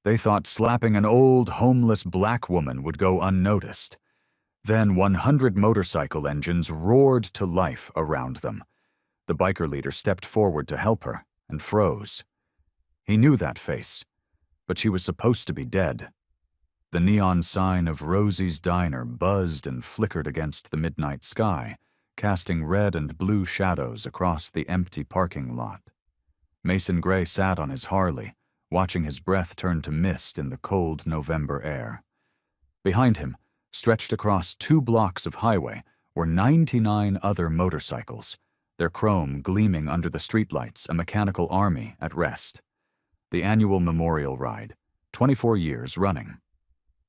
They thought slapping an old, homeless black woman would go unnoticed. Then 100 motorcycle engines roared to life around them. The biker leader stepped forward to help her and froze. He knew that face, but she was supposed to be dead. The neon sign of Rosie's Diner buzzed and flickered against the midnight sky, casting red and blue shadows across the empty parking lot. Mason Gray sat on his Harley, watching his breath turn to mist in the cold November air. Behind him, stretched across 2 blocks of highway, were 99 other motorcycles, their chrome gleaming under the streetlights, a mechanical army at rest. The annual memorial ride, 24 years running.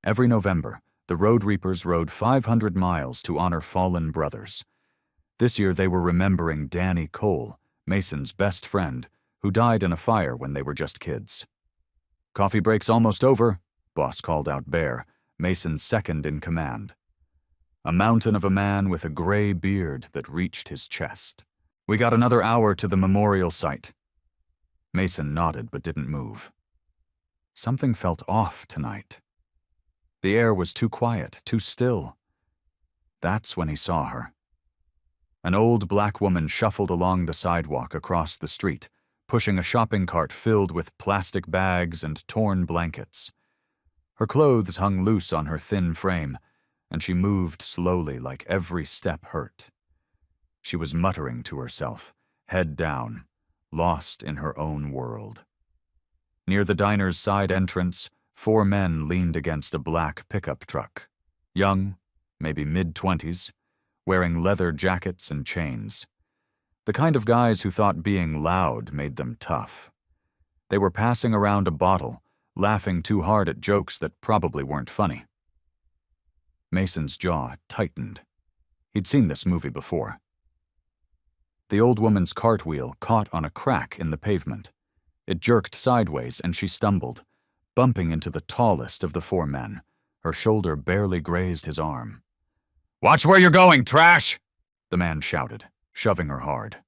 Every November, the Road Reapers rode 500 miles to honor fallen brothers. This year they were remembering Danny Cole, Mason's best friend, who died in a fire when they were just kids. "Coffee break's almost over," Boss called out Bear, Mason's second in command. A mountain of a man with a gray beard that reached his chest. "We got another hour to the memorial site." Mason nodded but didn't move. Something felt off tonight. The air was too quiet, too still. That's when he saw her. An old black woman shuffled along the sidewalk across the street, pushing a shopping cart filled with plastic bags and torn blankets. Her clothes hung loose on her thin frame, and she moved slowly like every step hurt. She was muttering to herself, head down, lost in her own world. Near the diner's side entrance, 4 men leaned against a black pickup truck. Young, maybe mid-20s, wearing leather jackets and chains. The kind of guys who thought being loud made them tough. They were passing around a bottle, laughing too hard at jokes that probably weren't funny. Mason's jaw tightened. He'd seen this movie before. The old woman's cartwheel caught on a crack in the pavement. It jerked sideways and she stumbled, bumping into the tallest of the 4 men. Her shoulder barely grazed his arm. "Watch where you're going, trash!" the man shouted, shoving her hard.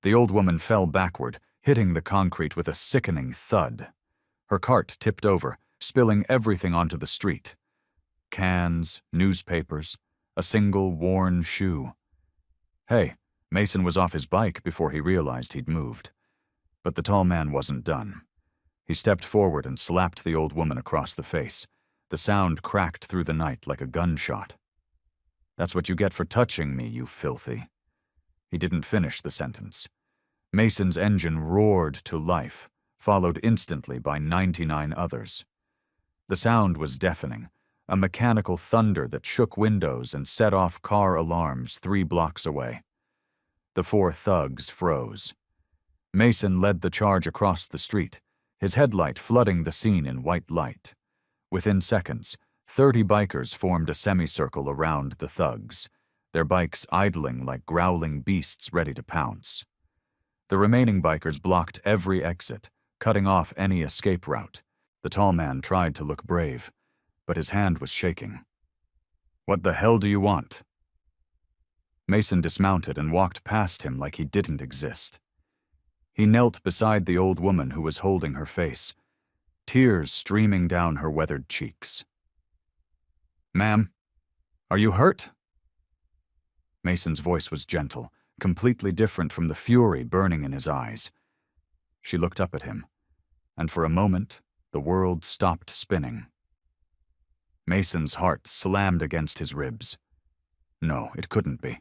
The old woman fell backward, hitting the concrete with a sickening thud. Her cart tipped over, spilling everything onto the street. Cans, newspapers, a single worn shoe. Hey, Mason was off his bike before he realized he'd moved. But the tall man wasn't done. He stepped forward and slapped the old woman across the face. The sound cracked through the night like a gunshot. "That's what you get for touching me, you filthy." He didn't finish the sentence. Mason's engine roared to life, followed instantly by 99 others. The sound was deafening, a mechanical thunder that shook windows and set off car alarms 3 blocks away. The 4 thugs froze. Mason led the charge across the street, his headlight flooding the scene in white light. Within seconds, 30 bikers formed a semicircle around the thugs, their bikes idling like growling beasts ready to pounce. The remaining bikers blocked every exit, cutting off any escape route. The tall man tried to look brave, but his hand was shaking. "What the hell do you want?" Mason dismounted and walked past him like he didn't exist. He knelt beside the old woman who was holding her face, tears streaming down her weathered cheeks. "Ma'am, are you hurt?" Mason's voice was gentle, completely different from the fury burning in his eyes. She looked up at him, and for a moment, the world stopped spinning. Mason's heart slammed against his ribs. No, it couldn't be.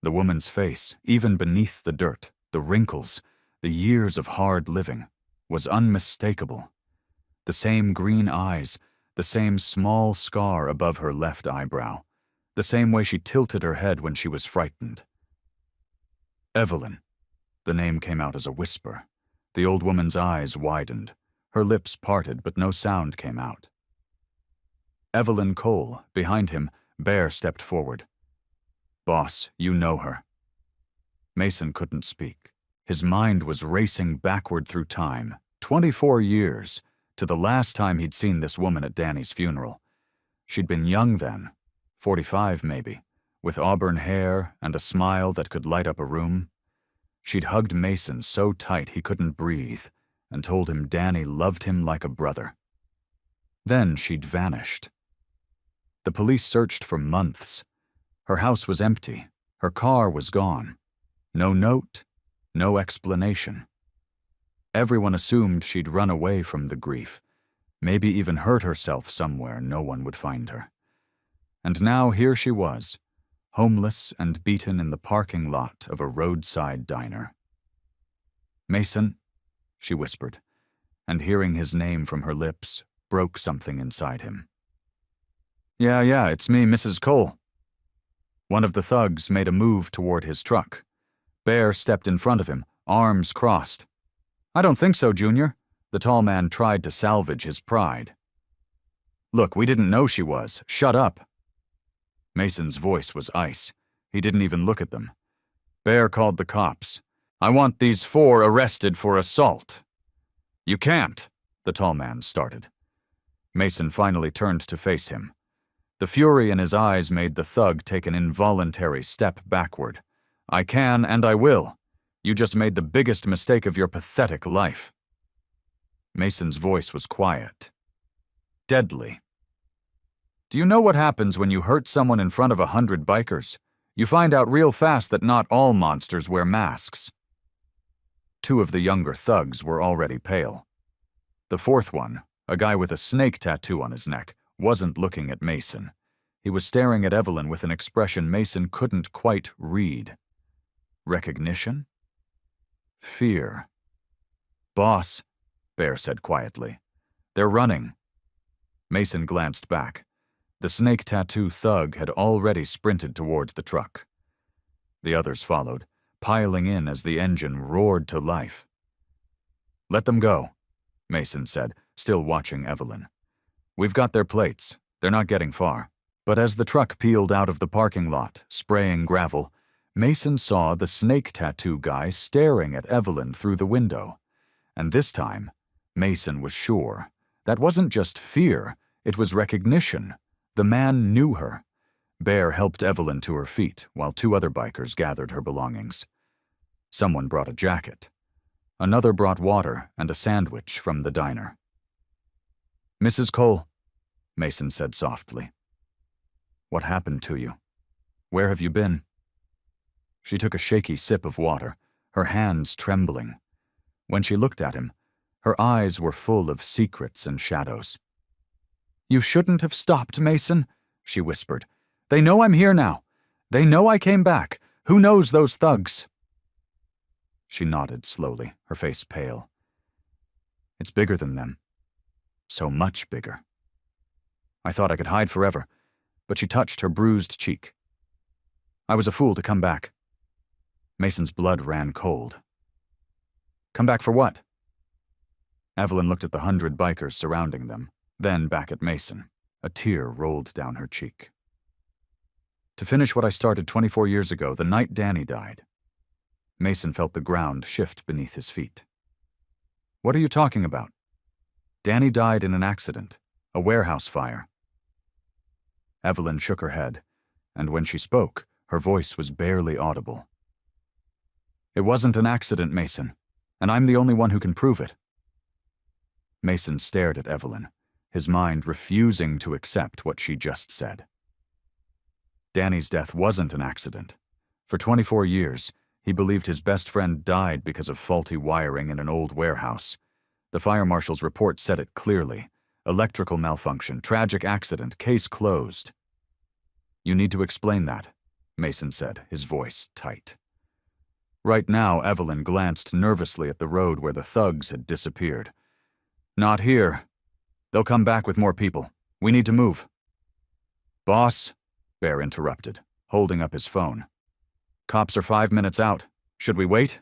The woman's face, even beneath the dirt, the wrinkles, the years of hard living, was unmistakable. The same green eyes, the same small scar above her left eyebrow, the same way she tilted her head when she was frightened. "Evelyn." The name came out as a whisper. The old woman's eyes widened. Her lips parted, but no sound came out. Evelyn Cole, behind him, Bear stepped forward. "Boss, you know her." Mason couldn't speak. His mind was racing backward through time, 24 years, to the last time he'd seen this woman at Danny's funeral. She'd been young then, 45 maybe, with auburn hair and a smile that could light up a room. She'd hugged Mason so tight he couldn't breathe and told him Danny loved him like a brother. Then she'd vanished. The police searched for months. Her house was empty. Her car was gone. No note, no explanation. Everyone assumed she'd run away from the grief, maybe even hurt herself somewhere no one would find her. And now here she was, homeless and beaten in the parking lot of a roadside diner. "Mason," she whispered, and hearing his name from her lips broke something inside him. Yeah, it's me, Mrs. Cole." One of the thugs made a move toward his truck. Bear stepped in front of him, arms crossed. "I don't think so, Junior." The tall man tried to salvage his pride. "Look, we didn't know she was. Shut up." Mason's voice was ice. He didn't even look at them. Bear called the cops. "I want these 4 arrested for assault." "You can't," the tall man started. Mason finally turned to face him. The fury in his eyes made the thug take an involuntary step backward. "I can and I will. You just made the biggest mistake of your pathetic life." Mason's voice was quiet. Deadly. "Do you know what happens when you hurt someone in front of 100 bikers? You find out real fast that not all monsters wear masks." 2 of the younger thugs were already pale. The 4th one, a guy with a snake tattoo on his neck, wasn't looking at Mason. He was staring at Evelyn with an expression Mason couldn't quite read. Recognition? Fear. "Boss," Bear said quietly. "They're running." Mason glanced back. The snake tattoo thug had already sprinted toward the truck. The others followed, piling in as the engine roared to life. "Let them go," Mason said, still watching Evelyn. "We've got their plates. They're not getting far." But as the truck peeled out of the parking lot, spraying gravel, Mason saw the snake tattoo guy staring at Evelyn through the window. And this time, Mason was sure, that wasn't just fear, it was recognition. The man knew her. Bear helped Evelyn to her feet while 2 other bikers gathered her belongings. Someone brought a jacket. Another brought water and a sandwich from the diner. "Mrs. Cole," Mason said softly. "What happened to you? Where have you been?" She took a shaky sip of water, her hands trembling. When she looked at him, her eyes were full of secrets and shadows. "You shouldn't have stopped, Mason," she whispered. "They know I'm here now. They know I came back. Who knows those thugs?" She nodded slowly, her face pale. "It's bigger than them. So much bigger. I thought I could hide forever," but she touched her bruised cheek. "I was a fool to come back." Mason's blood ran cold. "Come back for what?" Evelyn looked at the 100 bikers surrounding them, then back at Mason. A tear rolled down her cheek. "To finish what I started 24 years ago, the night Danny died." Mason felt the ground shift beneath his feet. "What are you talking about?" "Danny died in an accident, a warehouse fire." Evelyn shook her head, and when she spoke, her voice was barely audible. "It wasn't an accident, Mason, and I'm the only one who can prove it." Mason stared at Evelyn, his mind refusing to accept what she just said. Danny's death wasn't an accident. For 24 years, he believed his best friend died because of faulty wiring in an old warehouse. The fire marshal's report said it clearly. Electrical malfunction, tragic accident, case closed. "You need to explain that," Mason said, his voice tight. Right now, Evelyn glanced nervously at the road where the thugs had disappeared. "Not here. They'll come back with more people. We need to move." "Boss," Bear interrupted, holding up his phone. "Cops are 5 minutes out. Should we wait?"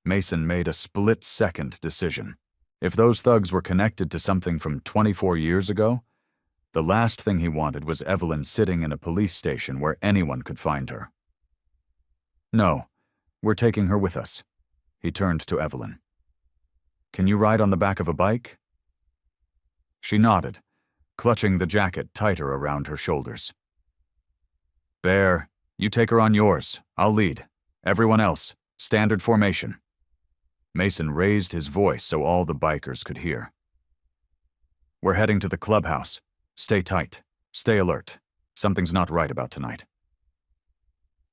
Mason made a split-second decision. If those thugs were connected to something from 24 years ago, the last thing he wanted was Evelyn sitting in a police station where anyone could find her. "No, we're taking her with us." He turned to Evelyn. "Can you ride on the back of a bike?" She nodded, clutching the jacket tighter around her shoulders. "Bear, you take her on yours. I'll lead. Everyone else, standard formation." Mason raised his voice so all the bikers could hear. We're heading to the clubhouse. Stay tight. Stay alert. Something's not right about tonight.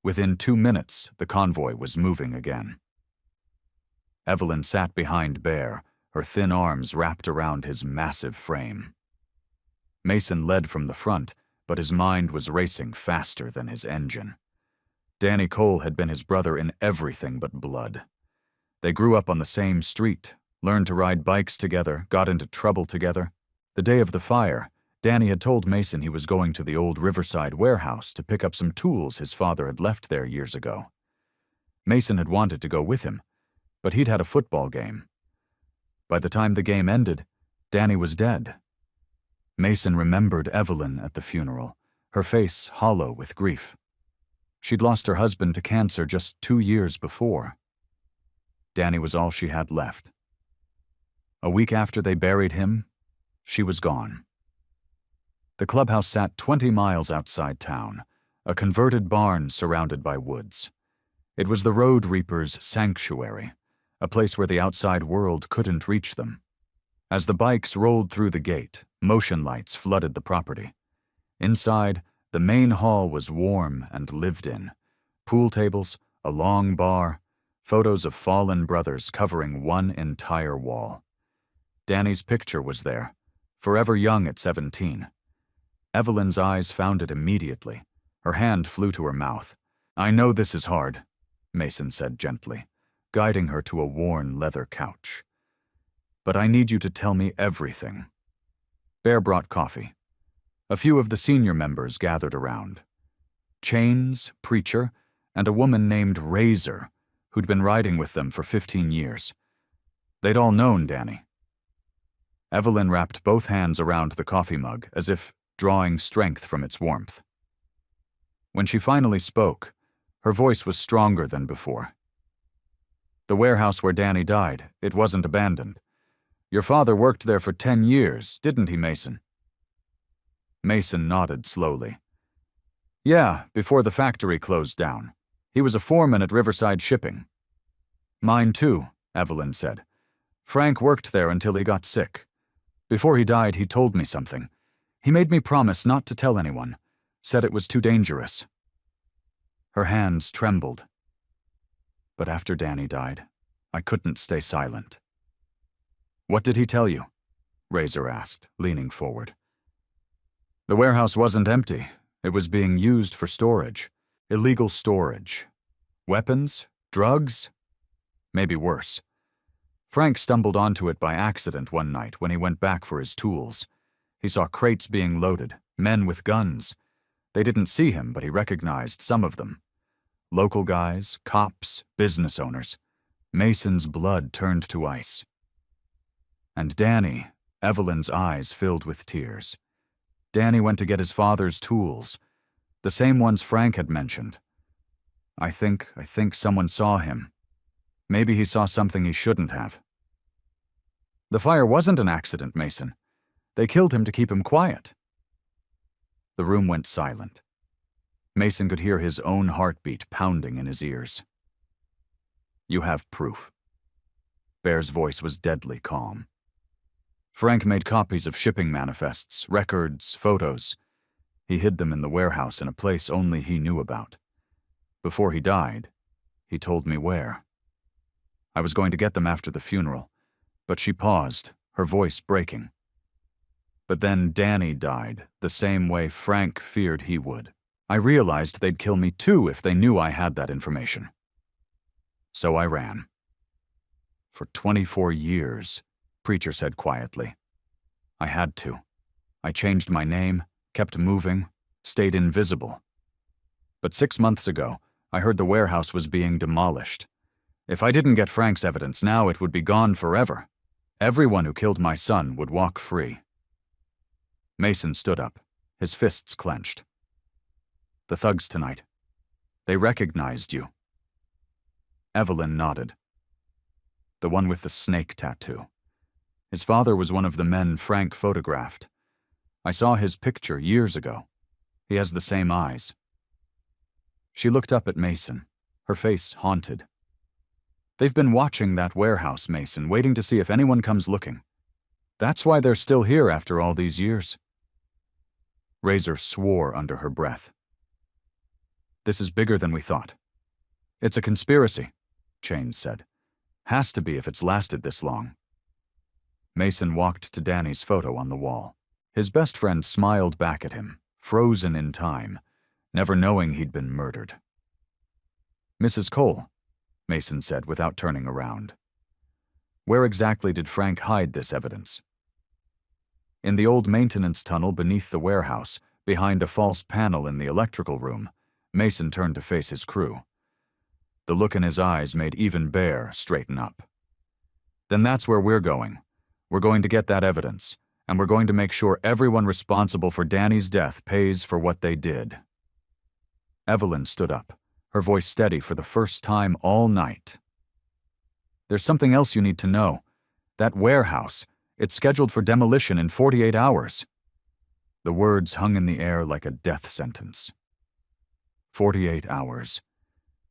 Within 2 minutes, the convoy was moving again. Evelyn sat behind Bear, her thin arms wrapped around his massive frame. Mason led from the front, but his mind was racing faster than his engine. Danny Cole had been his brother in everything but blood. They grew up on the same street, learned to ride bikes together, got into trouble together. The day of the fire, Danny had told Mason he was going to the old Riverside warehouse to pick up some tools his father had left there years ago. Mason had wanted to go with him, but he'd had a football game. By the time the game ended, Danny was dead. Mason remembered Evelyn at the funeral, her face hollow with grief. She'd lost her husband to cancer just 2 years before. Danny was all she had left. A week after they buried him, she was gone. The clubhouse sat 20 miles outside town, a converted barn surrounded by woods. It was the road reapers' sanctuary, a place where the outside world couldn't reach them. As the bikes rolled through the gate, motion lights flooded the property. Inside, the main hall was warm and lived in. Pool tables, a long bar, photos of fallen brothers covering one entire wall. Danny's picture was there, forever young at 17. Evelyn's eyes found it immediately. Her hand flew to her mouth. "I know this is hard," Mason said gently, guiding her to a worn leather couch. "But I need you to tell me everything." Bear brought coffee. A few of the senior members gathered around. Chains, Preacher, and a woman named Razor, who'd been riding with them for 15 years. They'd all known Danny. Evelyn wrapped both hands around the coffee mug as if drawing strength from its warmth. When she finally spoke, her voice was stronger than before. "The warehouse where Danny died, it wasn't abandoned. Your father worked there for 10 years, didn't he, Mason?" Mason nodded slowly. "Yeah, before the factory closed down. He was a foreman at Riverside Shipping." "Mine too," Evelyn said. "Frank worked there until he got sick. Before he died, he told me something. He made me promise not to tell anyone, said it was too dangerous." Her hands trembled. "But after Danny died, I couldn't stay silent." "What did he tell you?" Razor asked, leaning forward. "The warehouse wasn't empty. It was being used for storage. Illegal storage. Weapons? Drugs? Maybe worse. Frank stumbled onto it by accident one night when he went back for his tools. He saw crates being loaded, men with guns. They didn't see him, but he recognized some of them. Local guys, cops, business owners. Mason's blood turned to ice. And Danny," Evelyn's eyes filled with tears. "Danny went to get his father's tools, the same ones Frank had mentioned. I think someone saw him. Maybe he saw something he shouldn't have." "The fire wasn't an accident, Mason. They killed him to keep him quiet." The room went silent. Mason could hear his own heartbeat pounding in his ears. "You have proof." Bear's voice was deadly calm. "Frank made copies of shipping manifests, records, photos. He hid them in the warehouse in a place only he knew about. Before he died, he told me where. I was going to get them after the funeral, but she paused, her voice breaking. But then Danny died, the same way Frank feared he would. I realized they'd kill me too if they knew I had that information. So I ran." "For 24 years, Preacher said quietly. "I had to. I changed my name, kept moving, stayed invisible. But 6 months ago, I heard the warehouse was being demolished. If I didn't get Frank's evidence now, it would be gone forever. Everyone who killed my son would walk free." Mason stood up, his fists clenched. "The thugs tonight. They recognized you." Evelyn nodded. "The one with the snake tattoo. His father was one of the men Frank photographed. I saw his picture years ago. He has the same eyes." She looked up at Mason, her face haunted. "They've been watching that warehouse, Mason, waiting to see if anyone comes looking. That's why they're still here after all these years. Razor swore under her breath. This is bigger than we thought. It's a conspiracy, Chains said. Has to be if it's lasted this long. Mason walked to Danny's photo on the wall. His best friend smiled back at him, frozen in time, never knowing he'd been murdered. Mrs. Cole, Mason said without turning around. Where exactly did Frank hide this evidence? In the old maintenance tunnel beneath the warehouse, behind a false panel in the electrical room, Mason turned to face his crew. The look in his eyes made even Bear straighten up. Then that's where we're going. We're going to get that evidence, and we're going to make sure everyone responsible for Danny's death pays for what they did. Evelyn stood up, her voice steady for the first time all night. There's something else you need to know. That warehouse, it's scheduled for demolition in 48 hours. The words hung in the air like a death sentence. 48 hours.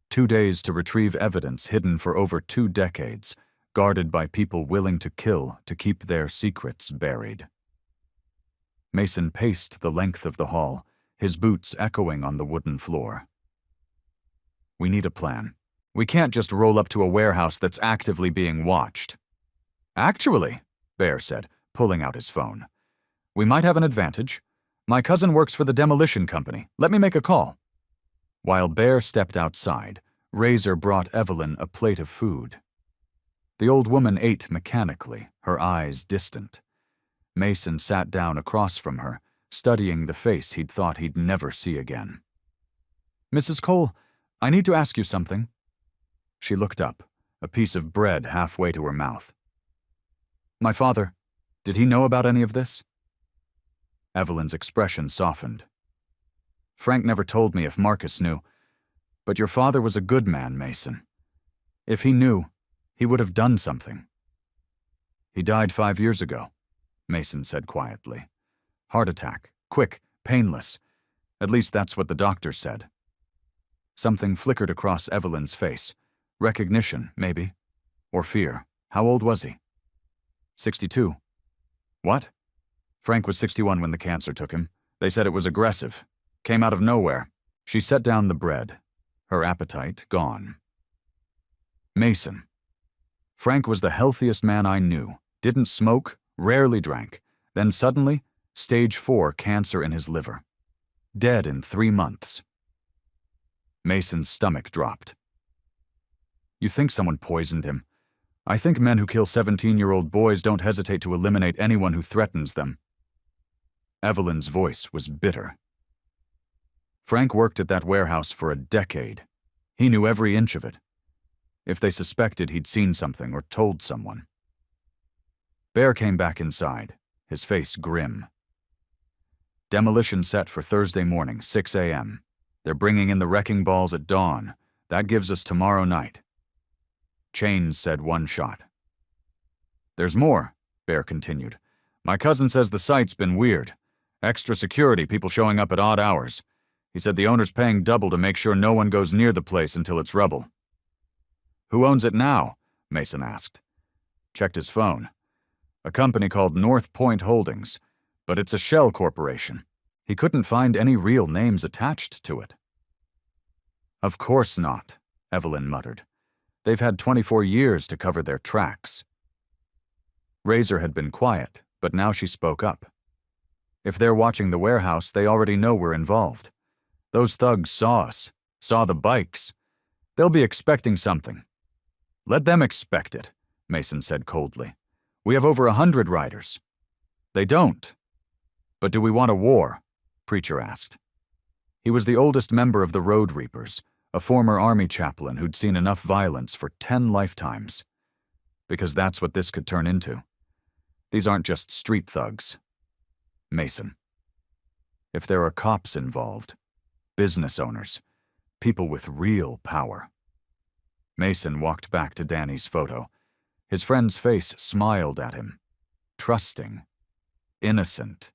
2 days to retrieve evidence hidden for over 2 decades, guarded by people willing to kill to keep their secrets buried. Mason paced the length of the hall, his boots echoing on the wooden floor. We need a plan. We can't just roll up to a warehouse that's actively being watched. Actually, Bear said, pulling out his phone. We might have an advantage. My cousin works for the demolition company. Let me make a call. While Bear stepped outside, Razor brought Evelyn a plate of food. The old woman ate mechanically, her eyes distant. Mason sat down across from her, studying the face he'd thought he'd never see again. Mrs. Cole, I need to ask you something. She looked up, a piece of bread halfway to her mouth. My father, did he know about any of this? Evelyn's expression softened. Frank never told me if Marcus knew, but your father was a good man, Mason. If he knew, he would have done something. He died 5 years ago, Mason said quietly. Heart attack, quick, painless. At least that's what the doctor said. Something flickered across Evelyn's face. Recognition, maybe. Or fear. How old was he? 62. What? Frank was 61 when the cancer took him. They said it was aggressive. Came out of nowhere. She set down the bread. Her appetite gone. Mason. Frank was the healthiest man I knew. Didn't smoke, rarely drank. Then suddenly, stage 4 cancer in his liver. Dead in 3 months. Mason's stomach dropped. You think someone poisoned him? I think men who kill 17-year-old boys don't hesitate to eliminate anyone who threatens them. Evelyn's voice was bitter. Frank worked at that warehouse for a decade. He knew every inch of it. If they suspected he'd seen something or told someone. Bear came back inside, his face grim. Demolition set for Thursday morning, 6 a.m. They're bringing in the wrecking balls at dawn. That gives us tomorrow night. Chains said 1 shot. There's more, Bear continued. My cousin says the site's been weird. Extra security, people showing up at odd hours. He said the owner's paying double to make sure no one goes near the place until it's rubble. Who owns it now? Mason asked. Checked his phone. A company called North Point Holdings, but it's a shell corporation. He couldn't find any real names attached to it. Of course not, Evelyn muttered. They've had 24 years to cover their tracks. Razor had been quiet, but now she spoke up. If they're watching the warehouse, they already know we're involved. Those thugs saw us, saw the bikes. They'll be expecting something. Let them expect it, Mason said coldly. We have over 100 riders. They don't. But do we want a war? Preacher asked. He was the oldest member of the Road Reapers, a former army chaplain who'd seen enough violence for 10 lifetimes. Because that's what this could turn into. These aren't just street thugs. Mason. If there are cops involved, business owners, people with real power. Mason walked back to Danny's photo. His friend's face smiled at him. Trusting. Innocent.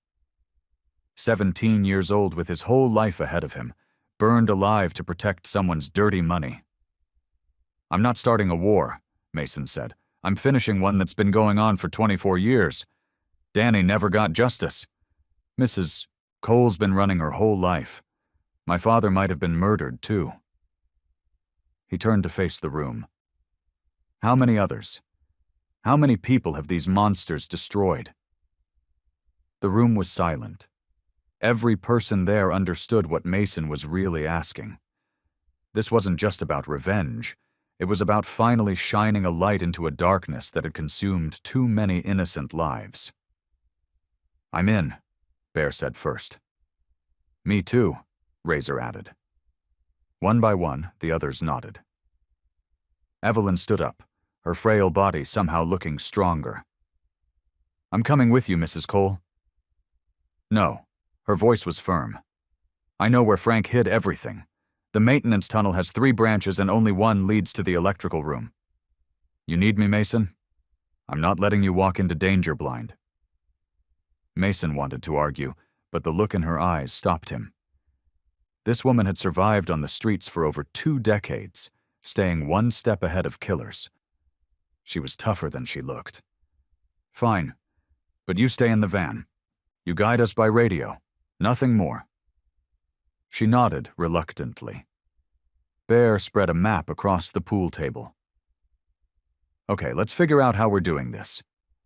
17 years old with his whole life ahead of him, burned alive to protect someone's dirty money. I'm not starting a war, Mason said. I'm finishing one that's been going on for 24 years. Danny never got justice. Mrs. Cole's been running her whole life. My father might have been murdered, too. He turned to face the room. How many others? How many people have these monsters destroyed? The room was silent. Every person there understood what Mason was really asking. This wasn't just about revenge. It was about finally shining a light into a darkness that had consumed too many innocent lives. I'm in, Bear said first. Me too, Razor added. One by one, the others nodded. Evelyn stood up, her frail body somehow looking stronger. I'm coming with you, Mrs. Cole. No, her voice was firm. I know where Frank hid everything. The maintenance tunnel has 3 branches and only one leads to the electrical room. You need me, Mason? I'm not letting you walk into danger blind. Mason wanted to argue, but the look in her eyes stopped him. This woman had survived on the streets for over 2 decades, staying one step ahead of killers. She was tougher than she looked. Fine, but you stay in the van. You guide us by radio, nothing more. She nodded reluctantly. Bear spread a map across the pool table. Okay, let's figure out how we're doing this.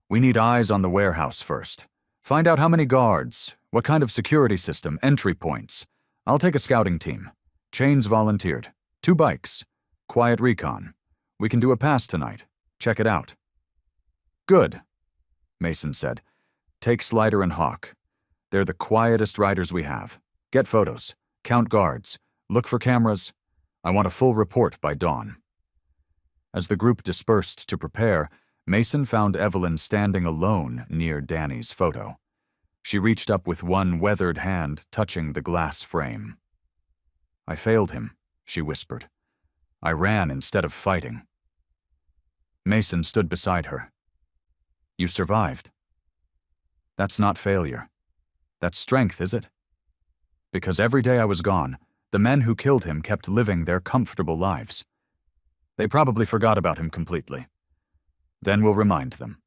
We need eyes on the warehouse first. Find out how many guards, what kind of security system, entry points. I'll take a scouting team. Chains volunteered. 2 bikes. Quiet recon. We can do a pass tonight. Check it out. Good, Mason said. Take Slider and Hawk. They're the quietest riders we have. Get photos. Count guards. Look for cameras. I want a full report by dawn. As the group dispersed to prepare, Mason found Evelyn standing alone near Danny's photo. She reached up with one weathered hand touching the glass frame. I failed him, she whispered. I ran instead of fighting. Mason stood beside her. You survived. That's not failure. That's strength, is it? Because every day I was gone, the men who killed him kept living their comfortable lives. They probably forgot about him completely. Then we'll remind them,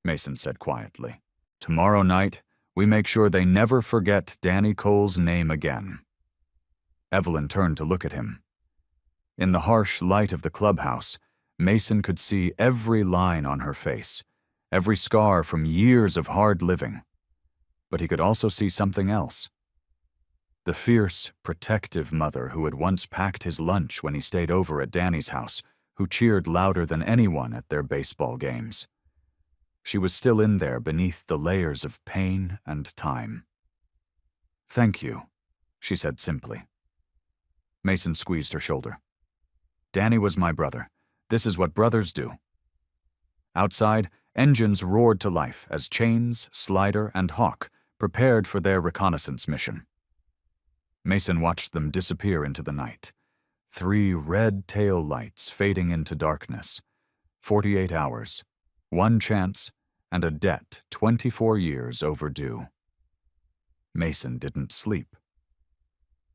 Mason said quietly. Tomorrow night, we make sure they never forget Danny Cole's name again. Evelyn turned to look at him. In the harsh light of the clubhouse, Mason could see every line on her face, every scar from years of hard living. But he could also see something else. The fierce, protective mother who had once packed his lunch when he stayed over at Danny's house, who cheered louder than anyone at their baseball games. She was still in there beneath the layers of pain and time. Thank you, she said simply. Mason squeezed her shoulder. Danny was my brother. This is what brothers do. Outside, engines roared to life as Chains, Slider, and Hawk prepared for their reconnaissance mission. Mason watched them disappear into the night. 3 red tail lights fading into darkness. 48 hours, 1 chance, and a debt 24 years overdue. Mason didn't sleep.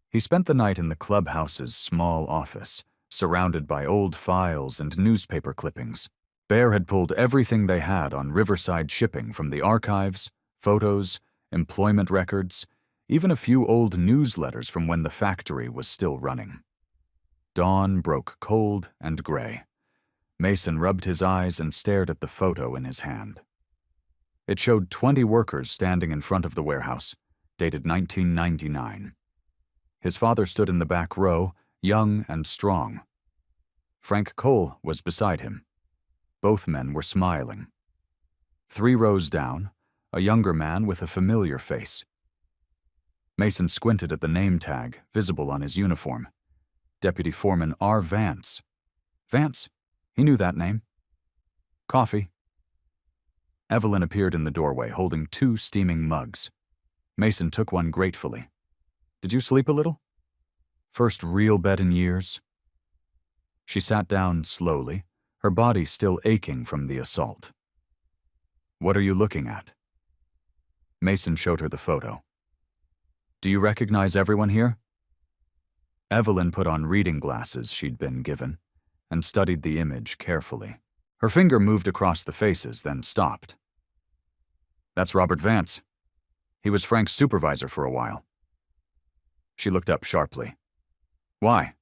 He spent the night in the clubhouse's small office, surrounded by old files and newspaper clippings. Bear had pulled everything they had on Riverside shipping from the archives, photos, employment records, even a few old newsletters from when the factory was still running. Dawn broke cold and gray. Mason rubbed his eyes and stared at the photo in his hand. It showed 20 workers standing in front of the warehouse, dated 1999. His father stood in the back row, young and strong. Frank Cole was beside him. Both men were smiling. 3 rows down, a younger man with a familiar face. Mason squinted at the name tag visible on his uniform. Deputy Foreman R. Vance. Vance? He knew that name. Coffee. Evelyn appeared in the doorway holding 2 steaming mugs. Mason took one gratefully. Did you sleep a little? First real bed in years. She sat down slowly, her body still aching from the assault. What are you looking at? Mason showed her the photo. Do you recognize everyone here? Evelyn put on reading glasses she'd been given and studied the image carefully. Her finger moved across the faces, then stopped. That's Robert Vance. He was Frank's supervisor for a while. She looked up sharply. Why?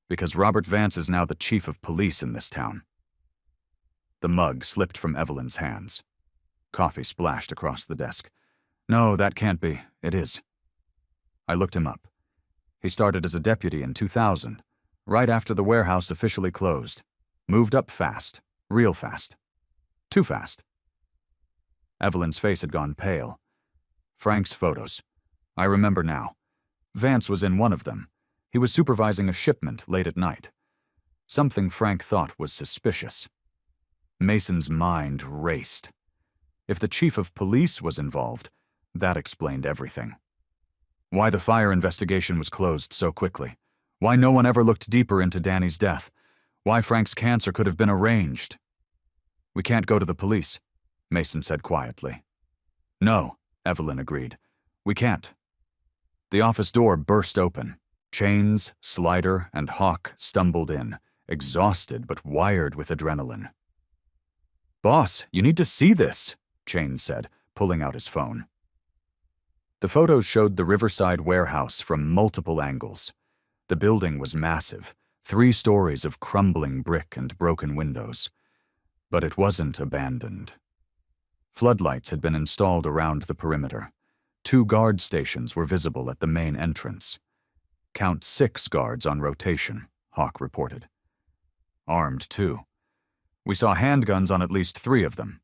Because Robert Vance is now the chief of police in this town. The mug slipped from Evelyn's hands. Coffee splashed across the desk. No, that can't be. It is. I looked him up. He started as a deputy in 2000, right after the warehouse officially closed. Moved up fast. Real fast. Too fast. Evelyn's face had gone pale. Frank's photos. I remember now. Vance was in one of them. He was supervising a shipment late at night. Something Frank thought was suspicious. Mason's mind raced. If the chief of police was involved, that explained everything. Why the fire investigation was closed so quickly. Why no one ever looked deeper into Danny's death. Why Frank's cancer could have been arranged. We can't go to the police, Mason said quietly. No, Evelyn agreed. We can't. The office door burst open. Chains, Slider, and Hawk stumbled in, exhausted but wired with adrenaline. Boss, you need to see this, Chains said, pulling out his phone. The photos showed the Riverside warehouse from multiple angles. The building was massive, 3 stories of crumbling brick and broken windows. But it wasn't abandoned. Floodlights had been installed around the perimeter. 2 guard stations were visible at the main entrance. Count 6 guards on rotation, Hawk reported. Armed, too. We saw handguns on at least 3 of them.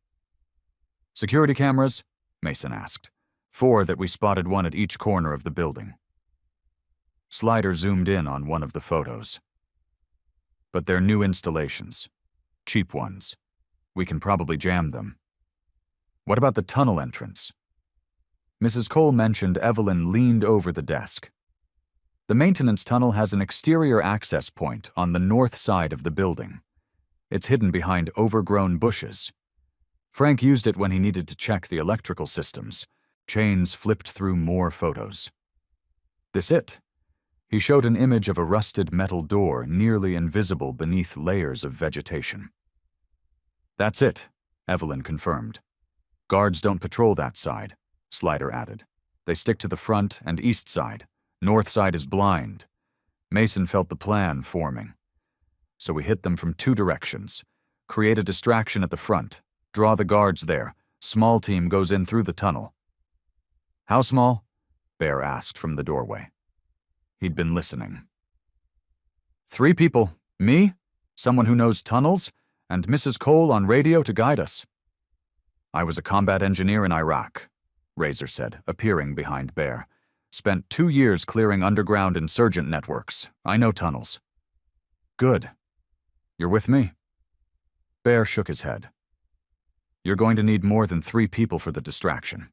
Security cameras? Mason asked. 4 that we spotted, one at each corner of the building. Slider zoomed in on one of the photos. But they're new installations. Cheap ones. We can probably jam them. What about the tunnel entrance? Mrs. Cole mentioned Evelyn leaned over the desk. The maintenance tunnel has an exterior access point on the north side of the building. It's hidden behind overgrown bushes. Frank used it when he needed to check the electrical systems. Chains flipped through more photos. This it? He showed an image of a rusted metal door nearly invisible beneath layers of vegetation. That's it, Evelyn confirmed. Guards don't patrol that side, Slider added. They stick to the front and east side. North side is blind. Mason felt the plan forming. So we hit them from 2 directions. Create a distraction at the front. Draw the guards there. Small team goes in through the tunnel. How small? Bear asked from the doorway. He'd been listening. 3 people. Me, someone who knows tunnels, and Mrs. Cole on radio to guide us. I was a combat engineer in Iraq, Razor said, appearing behind Bear. Spent 2 years clearing underground insurgent networks. I know tunnels. Good. You're with me? Bear shook his head. You're going to need more than 3 people for the distraction.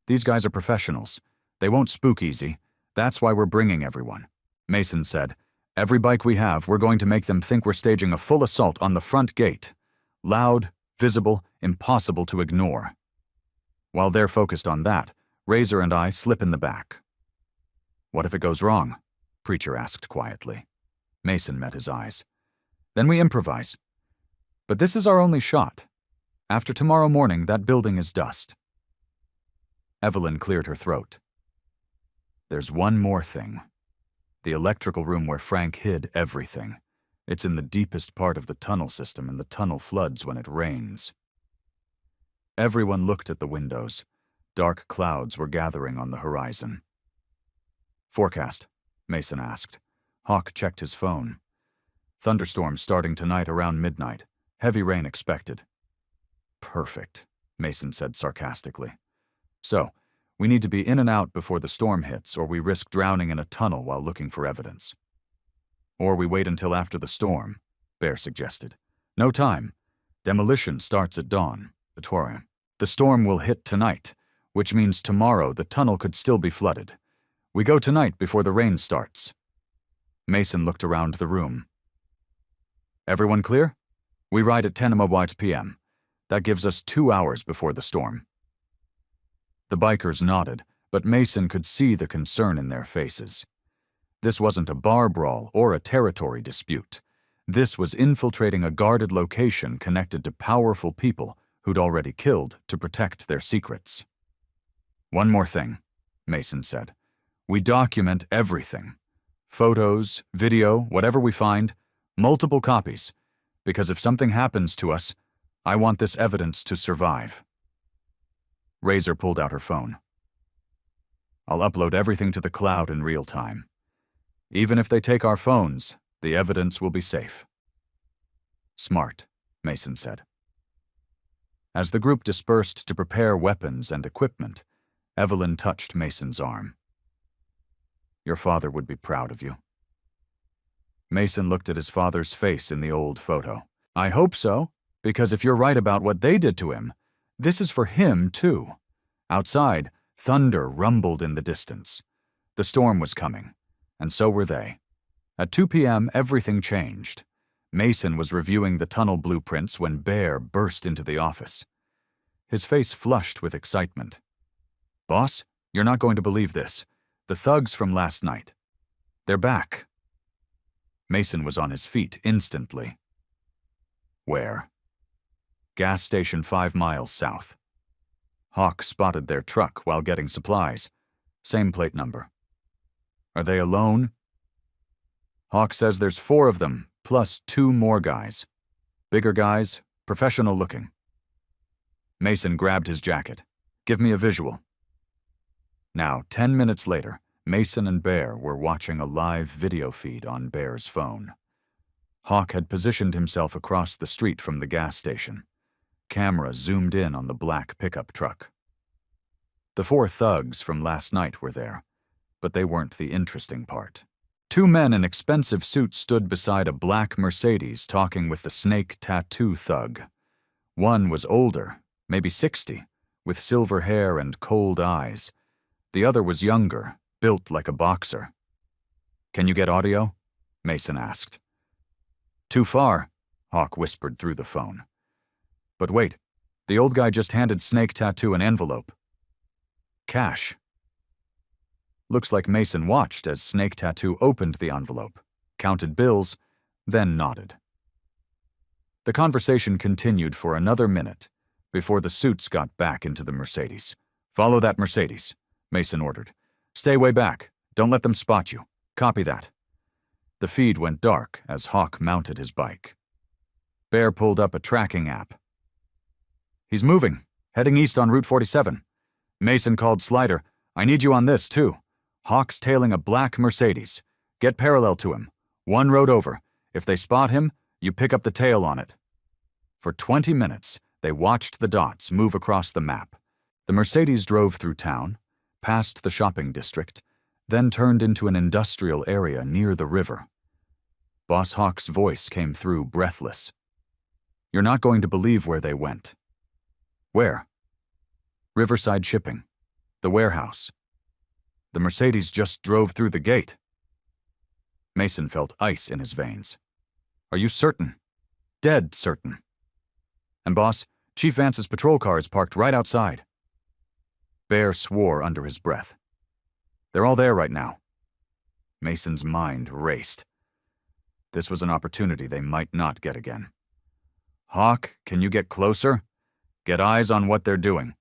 These guys are professionals. They won't spook easy. That's why we're bringing everyone. Mason said, every bike we have, we're going to make them think we're staging a full assault on the front gate. Loud, visible, impossible to ignore. While they're focused on that, Razor and I slip in the back. What if it goes wrong? Preacher asked quietly. Mason met his eyes. Then we improvise. But this is our only shot. After tomorrow morning, that building is dust. Evelyn cleared her throat. There's one more thing. The electrical room where Frank hid everything. It's in the deepest part of the tunnel system, and the tunnel floods when it rains. Everyone looked at the windows. Dark clouds were gathering on the horizon. Forecast, Mason asked. Hawk checked his phone. Thunderstorms starting tonight around midnight. Heavy rain expected. Perfect, Mason said sarcastically. So, we need to be in and out before the storm hits, or we risk drowning in a tunnel while looking for evidence. Or we wait until after the storm, Bear suggested. No time. Demolition starts at dawn. The storm will hit tonight, which means tomorrow the tunnel could still be flooded. We go tonight before the rain starts. Mason looked around the room. Everyone clear? We ride at 10 p.m. That gives us 2 hours before the storm. The bikers nodded, but Mason could see the concern in their faces. This wasn't a bar brawl or a territory dispute. This was infiltrating a guarded location connected to powerful people who'd already killed to protect their secrets. "One more thing," Mason said. "We document everything. Photos, video, whatever we find, multiple copies, because if something happens to us, I want this evidence to survive." Razor pulled out her phone. "I'll upload everything to the cloud in real time. Even if they take our phones, the evidence will be safe." "Smart," Mason said. As the group dispersed to prepare weapons and equipment, Evelyn touched Mason's arm. "Your father would be proud of you." Mason looked at his father's face in the old photo. "I hope so, because if you're right about what they did to him, this is for him, too." Outside, thunder rumbled in the distance. The storm was coming, and so were they. At 2 p.m., everything changed. Mason was reviewing the tunnel blueprints when Bear burst into the office. His face flushed with excitement. "Boss, you're not going to believe this. The thugs from last night. They're back." Mason was on his feet instantly. "Where?" "Gas station 5 miles south. Hawk spotted their truck while getting supplies. Same plate number." "Are they alone?" "Hawk says there's 4 of them, plus 2 more guys. Bigger guys, professional looking." Mason grabbed his jacket. "Give me a visual." Now, 10 minutes later, Mason and Bear were watching a live video feed on Bear's phone. Hawk had positioned himself across the street from the gas station. Camera zoomed in on the black pickup truck. The 4 thugs from last night were there, but they weren't the interesting part. 2 men in expensive suits stood beside a black Mercedes talking with the snake tattoo thug. One was older, maybe 60, with silver hair and cold eyes. The other was younger, built like a boxer. "Can you get audio?" Mason asked. "Too far," Hawk whispered through the phone. "But wait, the old guy just handed Snake Tattoo an envelope. Cash." Looks like Mason watched as Snake Tattoo opened the envelope, counted bills, then nodded. The conversation continued for another minute before the suits got back into the Mercedes. "Follow that Mercedes," Mason ordered. "Stay way back. Don't let them spot you. Copy that." The feed went dark as Hawk mounted his bike. Bear pulled up a tracking app. "He's moving, heading east on Route 47. Mason called Slider. I need you on this, too. Hawk's tailing a black Mercedes. Get parallel to him. 1 road over. If they spot him, you pick up the tail on it." For 20 minutes, they watched the dots move across the map. The Mercedes drove through town, past the shopping district, then turned into an industrial area near the river. Boss Hawk's voice came through breathless. "You're not going to believe where they went." "Where?" "Riverside Shipping. The warehouse. The Mercedes just drove through the gate." Mason felt ice in his veins. "Are you certain?" "Dead certain." "And boss, Chief Vance's patrol car is parked right outside." Bear swore under his breath. "They're all there right now." Mason's mind raced. This was an opportunity they might not get again. "Hawk, can you get closer? Get eyes on what they're doing.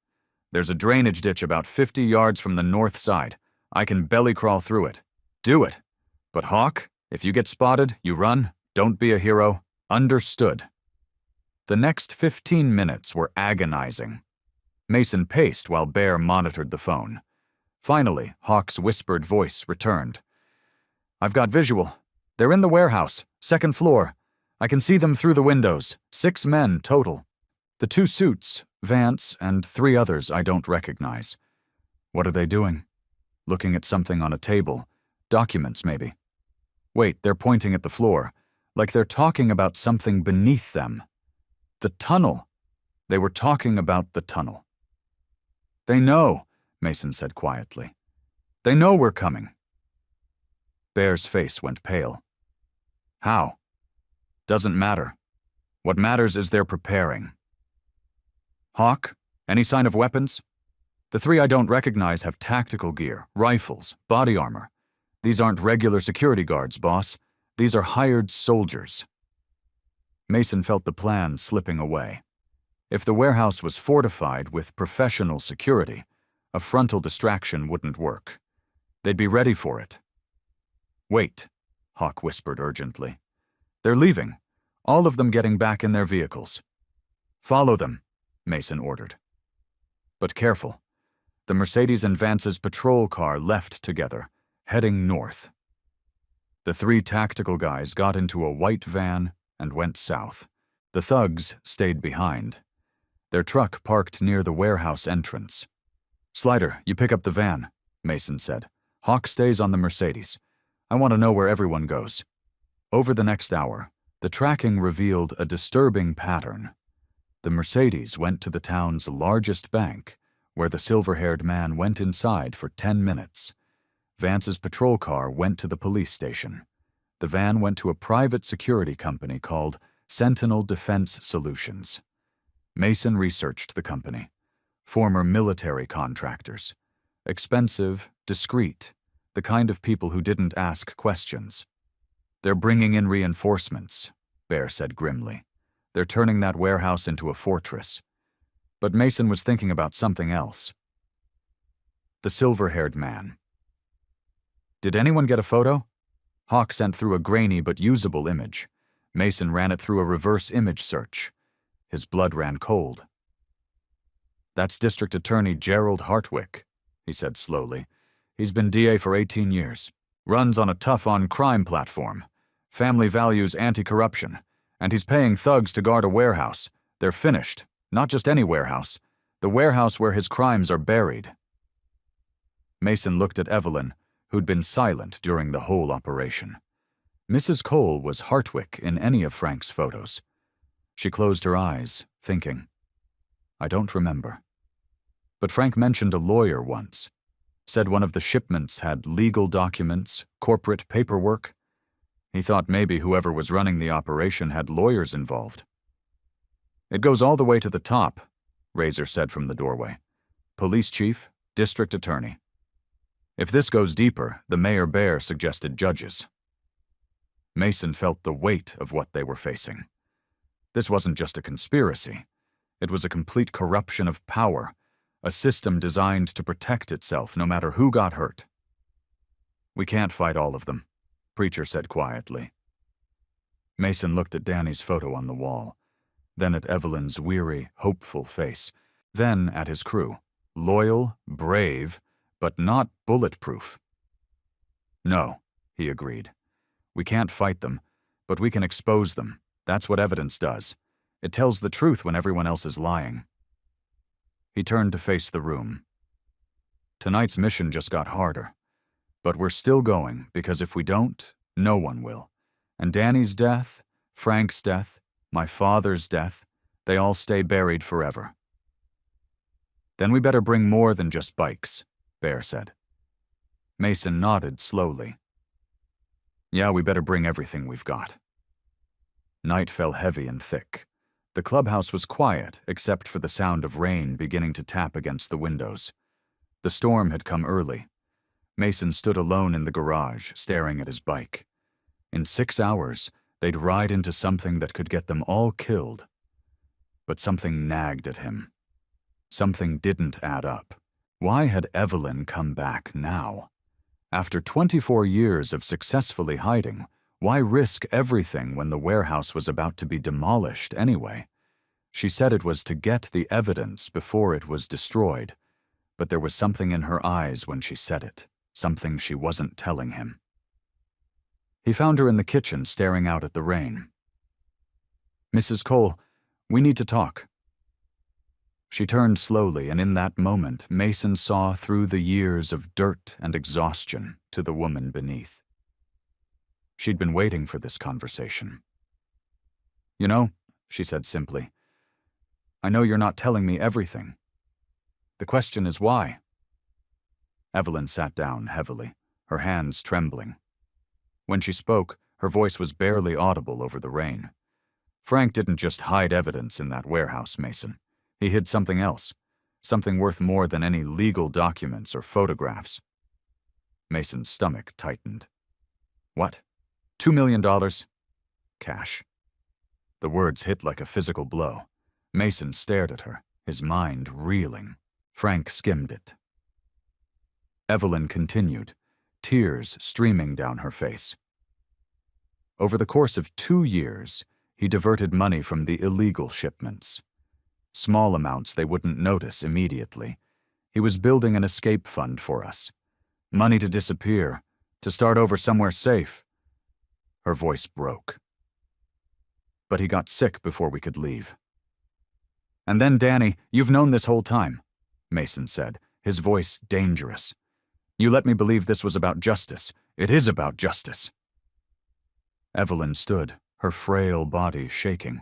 There's a drainage ditch about 50 yards from the north side. I can belly crawl through it. Do it. But Hawk, if you get spotted, you run. Don't be a hero. Understood." The next 15 minutes were agonizing. Mason paced while Bear monitored the phone. Finally, Hawk's whispered voice returned. "I've got visual. They're in the warehouse, 2nd floor. I can see them through the windows. 6 men total. The 2 suits, Vance, and 3 others I don't recognize. What are they doing? Looking at something on a table. Documents, maybe. Wait, they're pointing at the floor, like they're talking about something beneath them. The tunnel. They were talking about the tunnel." "They know," Mason said quietly. "They know we're coming." Bear's face went pale. "How?" "Doesn't matter. What matters is they're preparing." "Hawk, any sign of weapons?" "The 3 I don't recognize have tactical gear, rifles, body armor. These aren't regular security guards, boss. These are hired soldiers." Mason felt the plan slipping away. If the warehouse was fortified with professional security, a frontal distraction wouldn't work. They'd be ready for it. "Wait," Hawk whispered urgently. "They're leaving, all of them getting back in their vehicles." "Follow them," Mason ordered. But careful. The Mercedes and Vance's patrol car left together, heading north. The three tactical guys got into a white van and went south. The thugs stayed behind. Their truck parked near the warehouse entrance. "Slider, you pick up the van," Mason said. "Hawk stays on the Mercedes. I want to know where everyone goes." Over the next hour, the tracking revealed a disturbing pattern. The Mercedes went to the town's largest bank, where the silver-haired man went inside for 10 minutes. Vance's patrol car went to the police station. The van went to a private security company called Sentinel Defense Solutions. Mason researched the company. Former military contractors. Expensive, discreet, the kind of people who didn't ask questions. "They're bringing in reinforcements," Bear said grimly. "They're turning that warehouse into a fortress." But Mason was thinking about something else. The silver-haired man. "Did anyone get a photo?" Hawk sent through a grainy but usable image. Mason ran it through a reverse image search. His blood ran cold. "That's District Attorney Gerald Hartwick," he said slowly. "He's been DA for 18 years. Runs on a tough-on-crime platform. Family values anti-corruption. And he's paying thugs to guard a warehouse. They're finished. Not just any warehouse. The warehouse where his crimes are buried." Mason looked at Evelyn, who'd been silent during the whole operation. Mrs. Cole was Hartwick in any of Frank's photos. She closed her eyes, thinking. "I don't remember. But Frank mentioned a lawyer once. Said one of the shipments had legal documents, corporate paperwork. He thought maybe whoever was running the operation had lawyers involved." "It goes all the way to the top," Razor said from the doorway. "Police chief, district attorney. If this goes deeper, the Mayor Bear suggested judges." Mason felt the weight of what they were facing. This wasn't just a conspiracy. It was a complete corruption of power, a system designed to protect itself no matter who got hurt. "We can't fight all of them," Preacher said quietly. Mason looked at Danny's photo on the wall, then at Evelyn's weary, hopeful face, then at his crew, loyal, brave, but not bulletproof. "No," he agreed. "We can't fight them, but we can expose them. That's what evidence does. It tells the truth when everyone else is lying." He turned to face the room. "Tonight's mission just got harder. But we're still going, because if we don't, no one will. And Danny's death, Frank's death, my father's death, they all stay buried forever." "Then we better bring more than just bikes," Bear said. Mason nodded slowly. "Yeah, we better bring everything we've got." Night fell heavy and thick. The clubhouse was quiet except for the sound of rain beginning to tap against the windows. The storm had come early. Mason stood alone in the garage, staring at his bike. In 6 hours, they'd ride into something that could get them all killed. But something nagged at him. Something didn't add up. Why had Evelyn come back now? After 24 years of successfully hiding, why risk everything when the warehouse was about to be demolished anyway? She said it was to get the evidence before it was destroyed, but there was something in her eyes when she said it, something she wasn't telling him. He found her in the kitchen staring out at the rain. "Mrs. Cole, we need to talk." She turned slowly, and in that moment, Mason saw through the years of dirt and exhaustion to the woman beneath. She'd been waiting for this conversation. "You know," she said simply, "I know you're not telling me everything. The question is why?" Evelyn sat down heavily, her hands trembling. When she spoke, her voice was barely audible over the rain. "Frank didn't just hide evidence in that warehouse, Mason. He hid something else, something worth more than any legal documents or photographs." Mason's stomach tightened. "What? $2 million? Cash." The words hit like a physical blow. Mason stared at her, his mind reeling. Frank skimmed it. Evelyn continued, tears streaming down her face. Over the course of 2 years, he diverted money from the illegal shipments. Small amounts they wouldn't notice immediately. He was building an escape fund for us. Money to disappear, to start over somewhere safe. Her voice broke. But he got sick before we could leave. And then, Danny, you've known this whole time, Mason said, his voice dangerous. You let me believe this was about justice. It is about justice. Evelyn stood, her frail body shaking.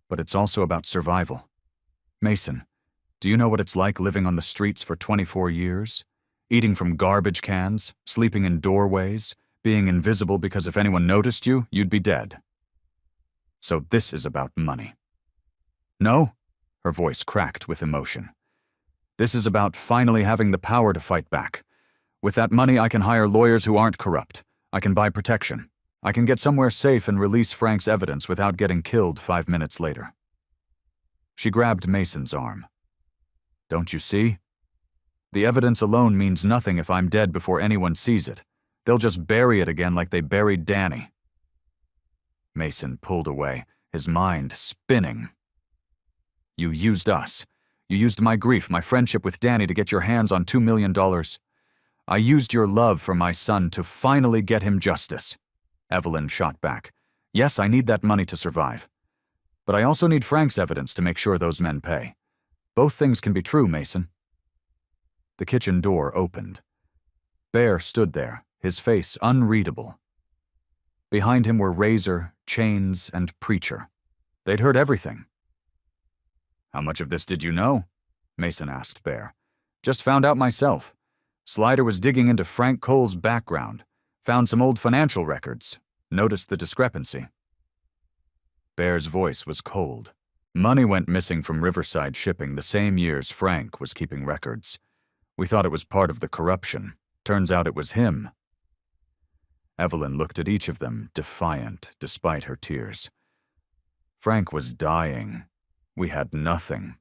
But it's also about survival. Mason, do you know what it's like living on the streets for 24 years? Eating from garbage cans, sleeping in doorways, being invisible because if anyone noticed you, you'd be dead. So this is about money. No? Her voice cracked with emotion. This is about finally having the power to fight back. With that money, I can hire lawyers who aren't corrupt. I can buy protection. I can get somewhere safe and release Frank's evidence without getting killed 5 minutes later. She grabbed Mason's arm. Don't you see? The evidence alone means nothing if I'm dead before anyone sees it. They'll just bury it again like they buried Danny. Mason pulled away, his mind spinning. You used us. You used my grief, my friendship with Danny to get your hands on $2 million. I used your love for my son to finally get him justice. Evelyn shot back. Yes, I need that money to survive. But I also need Frank's evidence to make sure those men pay. Both things can be true, Mason. The kitchen door opened. Bear stood there, his face unreadable. Behind him were Razor, Chains, and Preacher. They'd heard everything. How much of this did you know? Mason asked Bear. Just found out myself. Slider was digging into Frank Cole's background, found some old financial records, noticed the discrepancy. Bear's voice was cold. Money went missing from Riverside Shipping the same years Frank was keeping records. We thought it was part of the corruption. Turns out it was him. Evelyn looked at each of them, defiant, despite her tears. Frank was dying. We had nothing.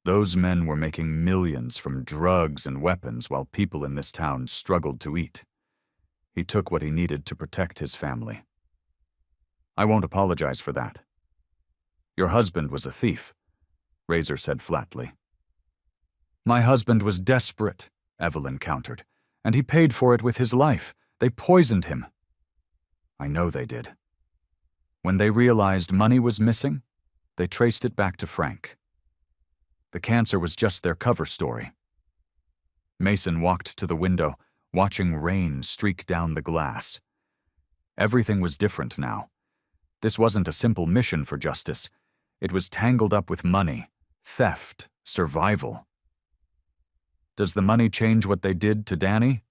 Those men were making millions from drugs and weapons while people in this town struggled to eat. He took what he needed to protect his family. I won't apologize for that. Your husband was a thief, Razor said flatly. My husband was desperate, Evelyn countered, and he paid for it with his life. They poisoned him. I know they did. When they realized money was missing, they traced it back to Frank. The cancer was just their cover story. Mason walked to the window, watching rain streak down the glass. Everything was different now. This wasn't a simple mission for justice. It was tangled up with money, theft, survival. Does the money change what they did to Danny?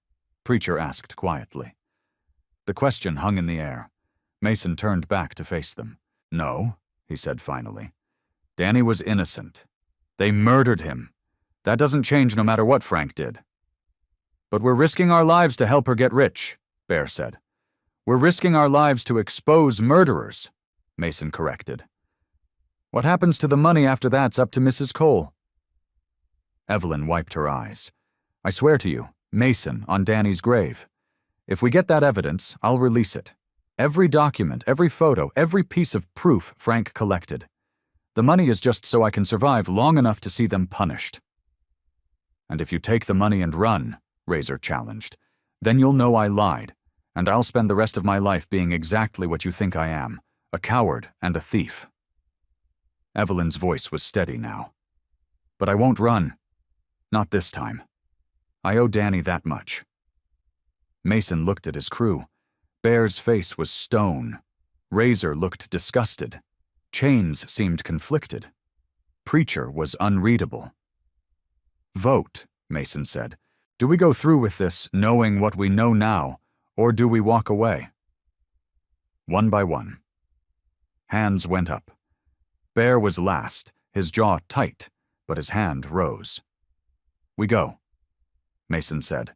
Preacher asked quietly. The question hung in the air. Mason turned back to face them. No, he said finally. Danny was innocent. They murdered him. That doesn't change no matter what Frank did. But we're risking our lives to help her get rich, Bear said. We're risking our lives to expose murderers, Mason corrected. What happens to the money after that's up to Mrs. Cole. Evelyn wiped her eyes. I swear to you, Mason on Danny's grave. If we get that evidence, I'll release it. Every document, every photo, every piece of proof Frank collected. The money is just so I can survive long enough to see them punished. And if you take the money and run, Razor challenged, then you'll know I lied, and I'll spend the rest of my life being exactly what you think I am, a coward and a thief. Evelyn's voice was steady now. But I won't run. Not this time. I owe Danny that much. Mason looked at his crew. Bear's face was stone. Razor looked disgusted. Chains seemed conflicted. Preacher was unreadable. Vote, Mason said. Do we go through with this, knowing what we know now, or do we walk away? One by one. Hands went up. Bear was last, his jaw tight, but his hand rose. We go, Mason said.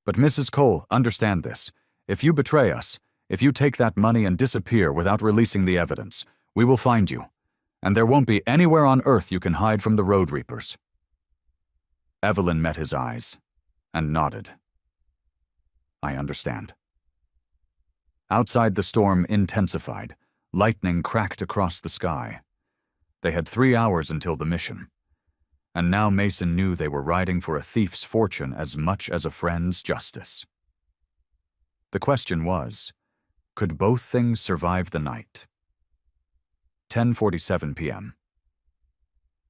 But Mrs. Cole, understand this. If you betray us, if you take that money and disappear without releasing the evidence, we will find you. And there won't be anywhere on Earth you can hide from the Road Reapers. Evelyn met his eyes and nodded. I understand. Outside, the storm intensified. Lightning cracked across the sky. They had 3 hours until the mission. And now Mason knew they were riding for a thief's fortune as much as a friend's justice. The question was, could both things survive the night? 10:47 p.m.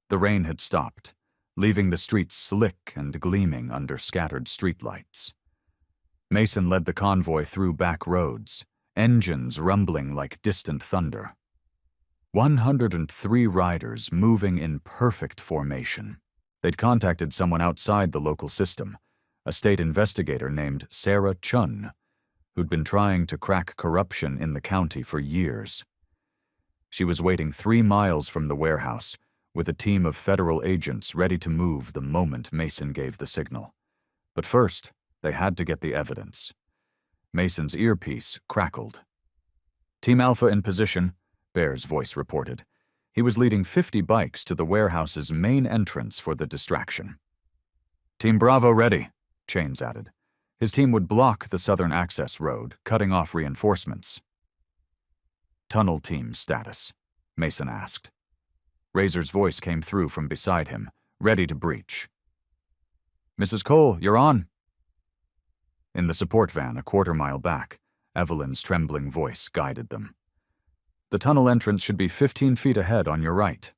The rain had stopped, leaving the streets slick and gleaming under scattered streetlights. Mason led the convoy through back roads, engines rumbling like distant thunder. 103 riders moving in perfect formation. They'd contacted someone outside the local system, a state investigator named Sarah Chun, who'd been trying to crack corruption in the county for years. She was waiting 3 miles from the warehouse, with a team of federal agents ready to move the moment Mason gave the signal. But first, they had to get the evidence. Mason's earpiece crackled. Team Alpha in position, Bear's voice reported. He was leading 50 bikes to the warehouse's main entrance for the distraction. Team Bravo ready, Chains added. His team would block the southern access road, cutting off reinforcements. Tunnel team status, Mason asked. Razor's voice came through from beside him, ready to breach. Mrs. Cole, you're on. In the support van a quarter-mile back, Evelyn's trembling voice guided them. The tunnel entrance should be 15 feet ahead on your right.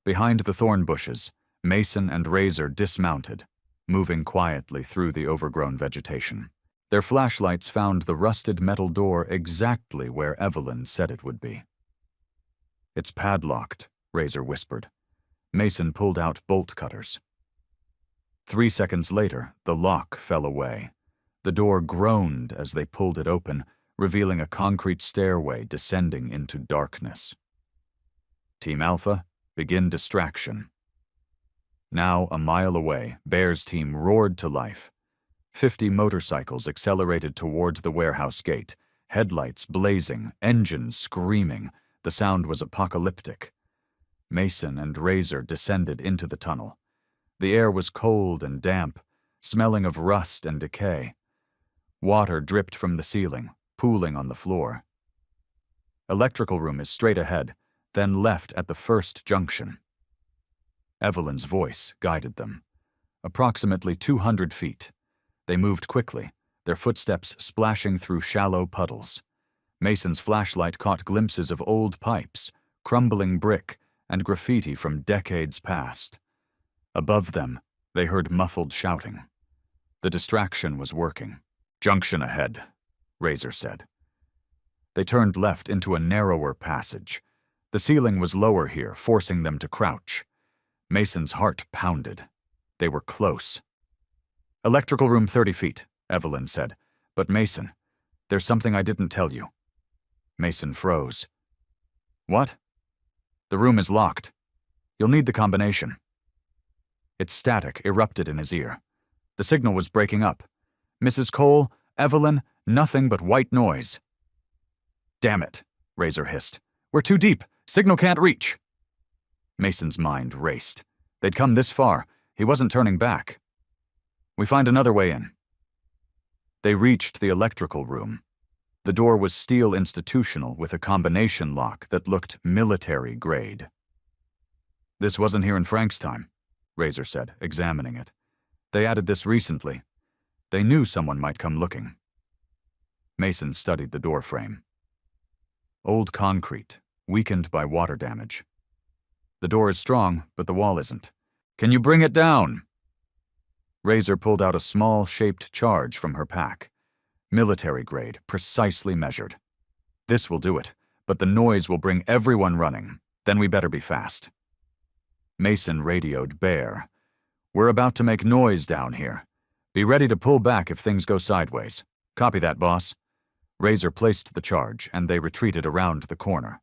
Behind the thorn bushes, Mason and Razor dismounted, moving quietly through the overgrown vegetation. Their flashlights found the rusted metal door exactly where Evelyn said it would be. It's padlocked, Razor whispered. Mason pulled out bolt cutters. 3 seconds later, the lock fell away. The door groaned as they pulled it open, revealing a concrete stairway descending into darkness. Team Alpha, begin distraction. Now, a mile away, Bear's team roared to life. 50 motorcycles accelerated toward the warehouse gate, headlights blazing, engines screaming. The sound was apocalyptic. Mason and Razor descended into the tunnel. The air was cold and damp, smelling of rust and decay. Water dripped from the ceiling, pooling on the floor. Electrical room is straight ahead, then left at the first junction. Evelyn's voice guided them. Approximately 200 feet. They moved quickly, their footsteps splashing through shallow puddles. Mason's flashlight caught glimpses of old pipes, crumbling brick, and graffiti from decades past. Above them, they heard muffled shouting. The distraction was working. Junction ahead, Razor said. They turned left into a narrower passage. The ceiling was lower here, forcing them to crouch. Mason's heart pounded. They were close. Electrical room 30 feet, Evelyn said. But Mason, there's something I didn't tell you. Mason froze. What? The room is locked. You'll need the combination. Its static erupted in his ear. The signal was breaking up. Mrs. Cole, Evelyn, nothing but white noise. Damn it, Razor hissed. We're too deep. Signal can't reach. Mason's mind raced. They'd come this far. He wasn't turning back. We find another way in. They reached the electrical room. The door was steel institutional with a combination lock that looked military grade. This wasn't here in Frank's time, Razor said, examining it. They added this recently. They knew someone might come looking. Mason studied the door frame. Old concrete, weakened by water damage. The door is strong, but the wall isn't. Can you bring it down? Razor pulled out a small, shaped charge from her pack. Military grade, precisely measured. This will do it, but the noise will bring everyone running. Then we better be fast. Mason radioed Bear. We're about to make noise down here. Be ready to pull back if things go sideways. Copy that, boss. Razor placed the charge, and they retreated around the corner.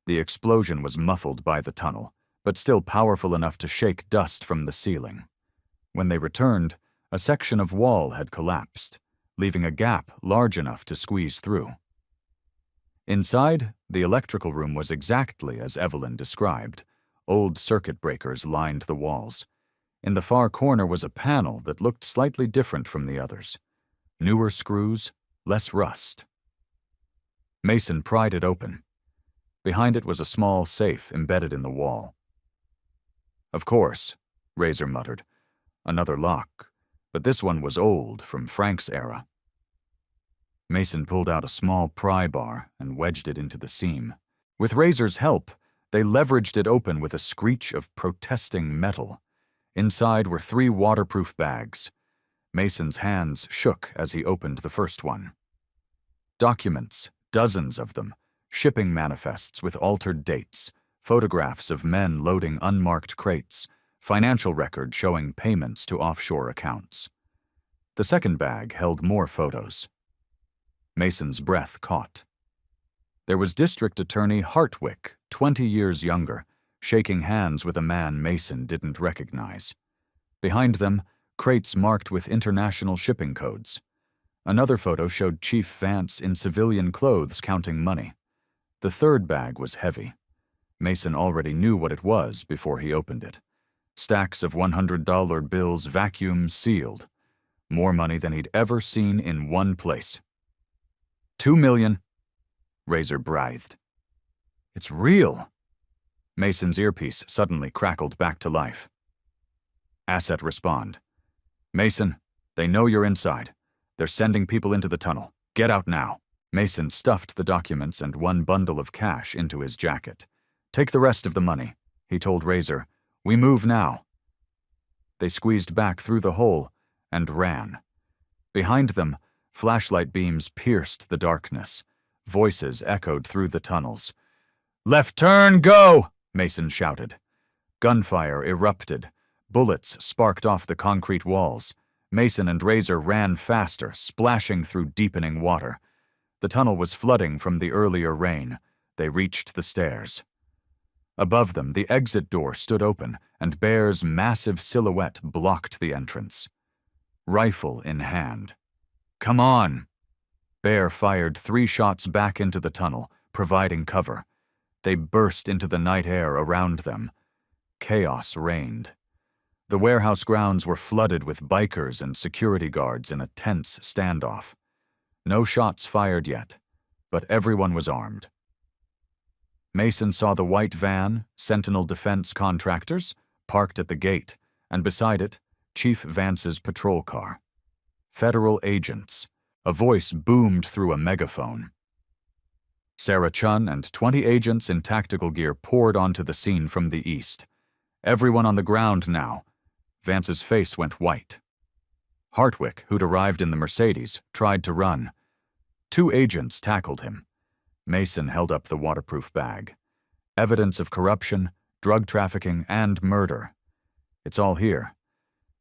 The explosion was muffled by the tunnel, but still powerful enough to shake dust from the ceiling. When they returned, a section of wall had collapsed, leaving a gap large enough to squeeze through. Inside, The electrical room was exactly as Evelyn described. Old circuit breakers lined the walls. In the far corner was a panel that looked slightly different from the others. Newer screws, less rust. Mason pried it open. Behind it was a small safe embedded in the wall. "Of course," Razor muttered. "Another lock, but this one was old, from Frank's era." Mason pulled out a small pry bar and wedged it into the seam. With Razor's help, they leveraged it open with a screech of protesting metal. Inside were 3 waterproof bags. Mason's hands shook as he opened the first one. Documents, dozens of them, shipping manifests with altered dates, photographs of men loading unmarked crates, financial records showing payments to offshore accounts. The second bag held more photos. Mason's breath caught. There was District Attorney Hartwick, 20 years younger, shaking hands with a man Mason didn't recognize. Behind them, crates marked with international shipping codes. Another photo showed Chief Vance in civilian clothes counting money. The third bag was heavy. Mason already knew what it was before he opened it. Stacks of $100 bills vacuum sealed. More money than he'd ever seen in one place. $2 million, Razor breathed. "It's real." Mason's earpiece suddenly crackled back to life. Asset respond. "Mason, they know you're inside. They're sending people into the tunnel. Get out now." Mason stuffed the documents and one bundle of cash into his jacket. "Take the rest of the money," he told Razor. "We move now." They squeezed back through the hole and ran. Behind them, flashlight beams pierced the darkness. Voices echoed through the tunnels. "Left turn, go!" Mason shouted. Gunfire erupted. Bullets sparked off the concrete walls. Mason and Razor ran faster, splashing through deepening water. The tunnel was flooding from the earlier rain. They reached the stairs. Above them, the exit door stood open, and Bear's massive silhouette blocked the entrance. Rifle in hand. "Come on!" Bear fired 3 shots back into the tunnel, providing cover. They burst into the night air around them. Chaos reigned. The warehouse grounds were flooded with bikers and security guards in a tense standoff. No shots fired yet, but everyone was armed. Mason saw the white van, Sentinel Defense Contractors, parked at the gate, and beside it, Chief Vance's patrol car. Federal agents. A voice boomed through a megaphone. Sarah Chun and 20 agents in tactical gear poured onto the scene from the east. Everyone on the ground now. Vance's face went white. Hartwick, who'd arrived in the Mercedes, tried to run. 2 agents tackled him. Mason held up the waterproof bag. Evidence of corruption, drug trafficking, and murder. It's all here.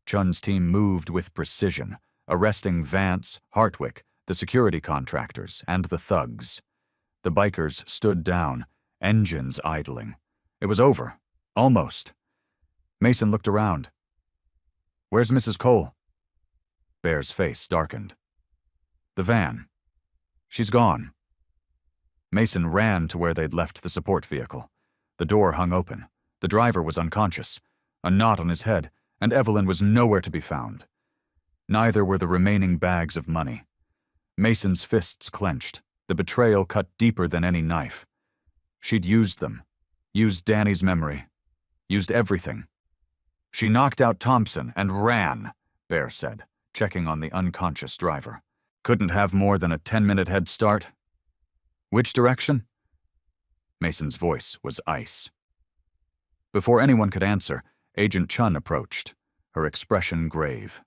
Chun's team moved with precision, arresting Vance, Hartwick, the security contractors, and the thugs. The bikers stood down, engines idling. It was over. Almost. Mason looked around. "Where's Mrs. Cole?" Bear's face darkened. "The van. She's gone." Mason ran to where they'd left the support vehicle. The door hung open. The driver was unconscious, a knot on his head, and Evelyn was nowhere to be found. Neither were the remaining bags of money. Mason's fists clenched. The betrayal cut deeper than any knife. She'd used them. Used Danny's memory. Used everything. "She knocked out Thompson and ran," Bear said, checking on the unconscious driver. "Couldn't have more than a 10-minute head start." "Which direction?" Mason's voice was ice. Before anyone could answer, Agent Chun approached, her expression grave.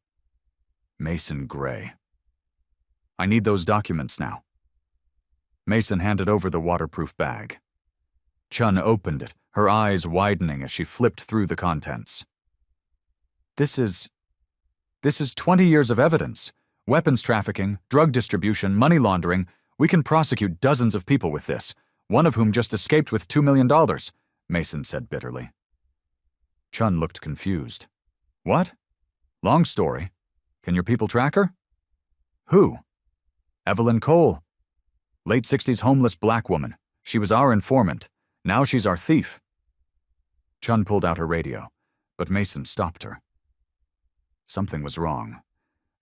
Mason Gray. "I need those documents now." Mason handed over the waterproof bag. Chun opened it, her eyes widening as she flipped through the contents. This is 20 years of evidence. Weapons trafficking, drug distribution, money laundering. We can prosecute dozens of people with this, one of whom just escaped with $2 million, Mason said bitterly. Chun looked confused. "What? Long story. Can your people track her?" "Who?" "Evelyn Cole. Late 60s homeless black woman. She was our informant. Now she's our thief." Chun pulled out her radio, but Mason stopped her. Something was wrong.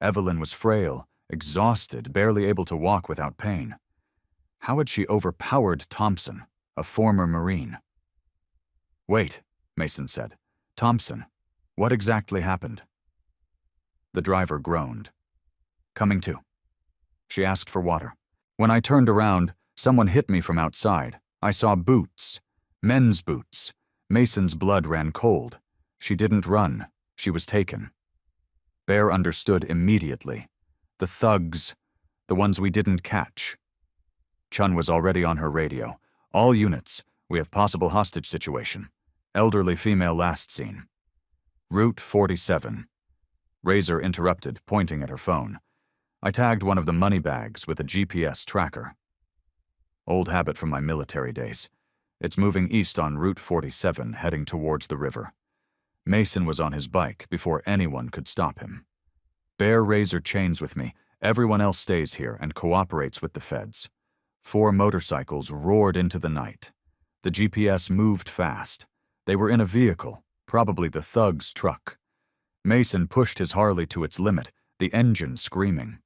Evelyn was frail, exhausted, barely able to walk without pain. How had she overpowered Thompson, a former Marine? "Wait," Mason said. "Thompson, what exactly happened?" The driver groaned. "Coming to." She asked for water. "When I turned around, someone hit me from outside. I saw boots. Men's boots. Mason's blood ran cold. She didn't run. She was taken." Bear understood immediately. The thugs, the ones we didn't catch. Chun was already on her radio. "All units, we have possible hostage situation. Elderly female last seen. Route 47. Razor interrupted, pointing at her phone. I tagged one of the money bags with a GPS tracker. Old habit from my military days. It's moving east on Route 47, heading towards the river. Mason was on his bike before anyone could stop him. Bear Razor chains with me. Everyone else stays here and cooperates with the feds. 4 motorcycles roared into the night. The GPS moved fast. They were in a vehicle, probably the thug's truck. Mason pushed his Harley to its limit, the engine screaming.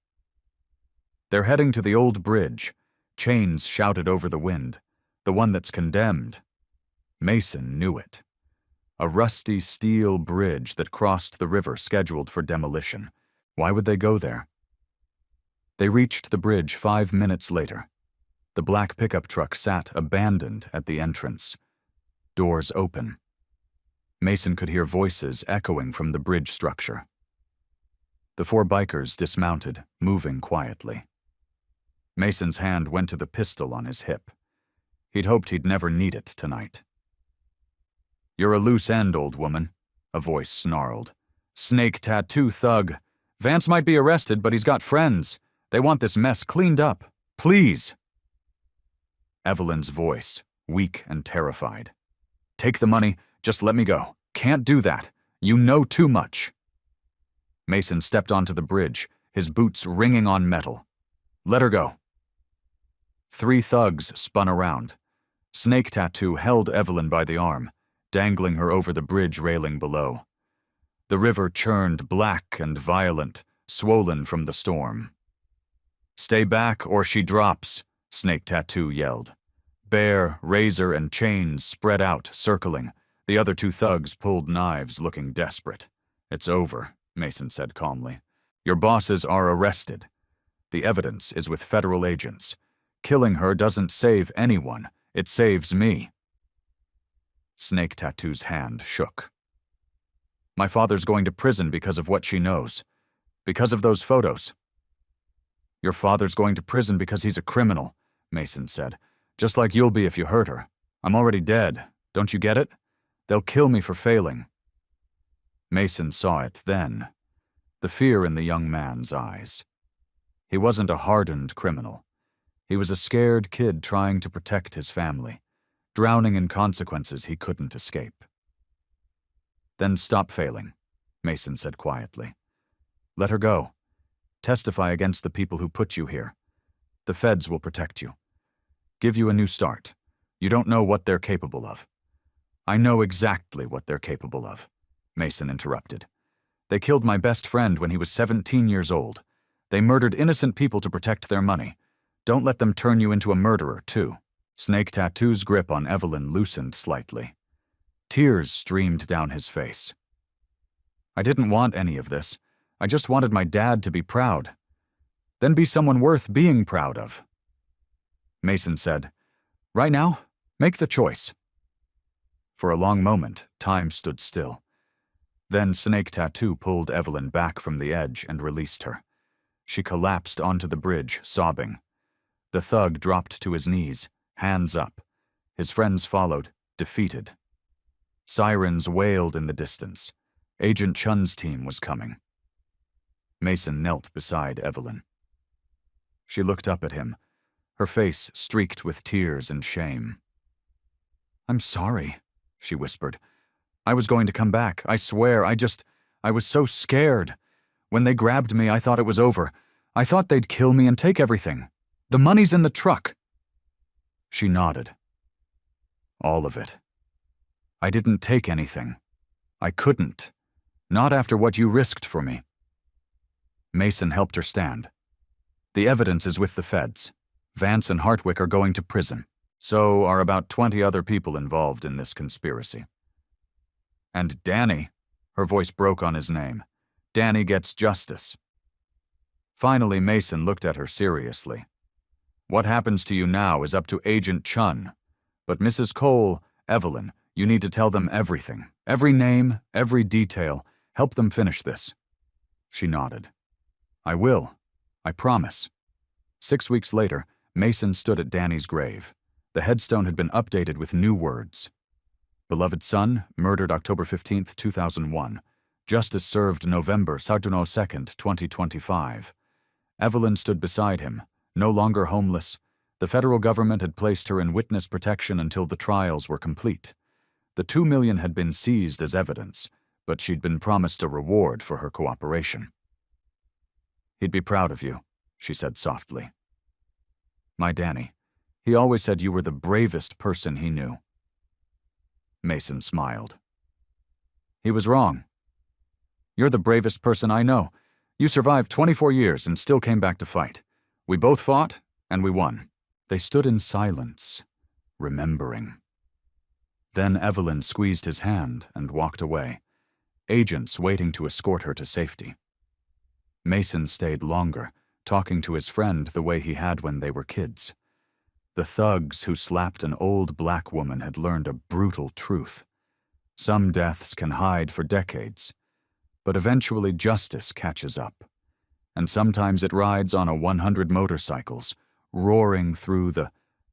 They're heading to the old bridge. Chains shouted over the wind. The one that's condemned. Mason knew it. A rusty steel bridge that crossed the river scheduled for demolition. Why would they go there? They reached the bridge 5 minutes later. The black pickup truck sat abandoned at the entrance. Doors open. Mason could hear voices echoing from the bridge structure. The 4 bikers dismounted, moving quietly. Mason's hand went to the pistol on his hip. He'd hoped he'd never need it tonight. "You're a loose end, old woman," a voice snarled. "Snake tattoo thug. Vance might be arrested, but he's got friends. They want this mess cleaned up. Please." Evelyn's voice, weak and terrified. "Take the money, just let me go. Can't do that. You know too much." Mason stepped onto the bridge, his boots ringing on metal. "Let her go." 3 thugs spun around. Snake Tattoo held Evelyn by the arm, dangling her over the bridge railing below. The river churned black and violent, swollen from the storm. "Stay back or she drops," Snake Tattoo yelled. Bear, Razor, and Chains spread out, circling. The other 2 thugs pulled knives, looking desperate. "It's over," Mason said calmly. "Your bosses are arrested. The evidence is with federal agents. Killing her doesn't save anyone. It saves me." Snake Tattoo's hand shook. "My father's going to prison because of what she knows. Because of those photos." "Your father's going to prison because he's a criminal," Mason said. "Just like you'll be if you hurt her. I'm already dead. Don't you get it? They'll kill me for failing." Mason saw it then. The fear in the young man's eyes. He wasn't a hardened criminal. He was a scared kid trying to protect his family, drowning in consequences he couldn't escape. "Then stop failing," Mason said quietly. "Let her go. Testify against the people who put you here. The feds will protect you. Give you a new start. You don't know what they're capable of." "I know exactly what they're capable of," Mason interrupted. "They killed my best friend when he was 17 years old. They murdered innocent people to protect their money. Don't let them turn you into a murderer, too." Snake Tattoo's grip on Evelyn loosened slightly. Tears streamed down his face. "I didn't want any of this. I just wanted my dad to be proud. Then be someone worth being proud of." Mason said, "Right now, make the choice." For a long moment, time stood still. Then Snake Tattoo pulled Evelyn back from the edge and released her. She collapsed onto the bridge, sobbing. The thug dropped to his knees, hands up. His friends followed, defeated. Sirens wailed in the distance. Agent Chun's team was coming. Mason knelt beside Evelyn. She looked up at him, her face streaked with tears and shame. "I'm sorry," she whispered. "I was going to come back, I swear. I was so scared. When they grabbed me, I thought it was over. I thought they'd kill me and take everything. The money's in the truck." She nodded. All of it. I didn't take anything. I couldn't. Not after what you risked for me. Mason helped her stand. The evidence is with the feds. Vance and Hartwick are going to prison. So are about 20 other people involved in this conspiracy. And Danny, her voice broke on his name. Danny gets justice. Finally, Mason looked at her seriously. What happens to you now is up to Agent Chun. But Mrs. Cole, Evelyn, you need to tell them everything. Every name, every detail. Help them finish this. She nodded. I will. I promise. 6 weeks later, Mason stood at Danny's grave. The headstone had been updated with new words. Beloved son, murdered October 15, 2001. Justice served November 2nd, 2025. Evelyn stood beside him, no longer homeless. The federal government had placed her in witness protection until the trials were complete. The $2 million had been seized as evidence, but she'd been promised a reward for her cooperation. He'd be proud of you, she said softly. My Danny, he always said you were the bravest person he knew. Mason smiled. He was wrong. You're the bravest person I know. You survived 24 years and still came back to fight. We both fought, and we won. They stood in silence, remembering. Then Evelyn squeezed his hand and walked away, agents waiting to escort her to safety. Mason stayed longer, talking to his friend the way he had when they were kids. The thugs who slapped an old black woman had learned a brutal truth. Some deaths can hide for decades, but eventually justice catches up. And sometimes it rides on a 100 motorcycles, roaring through the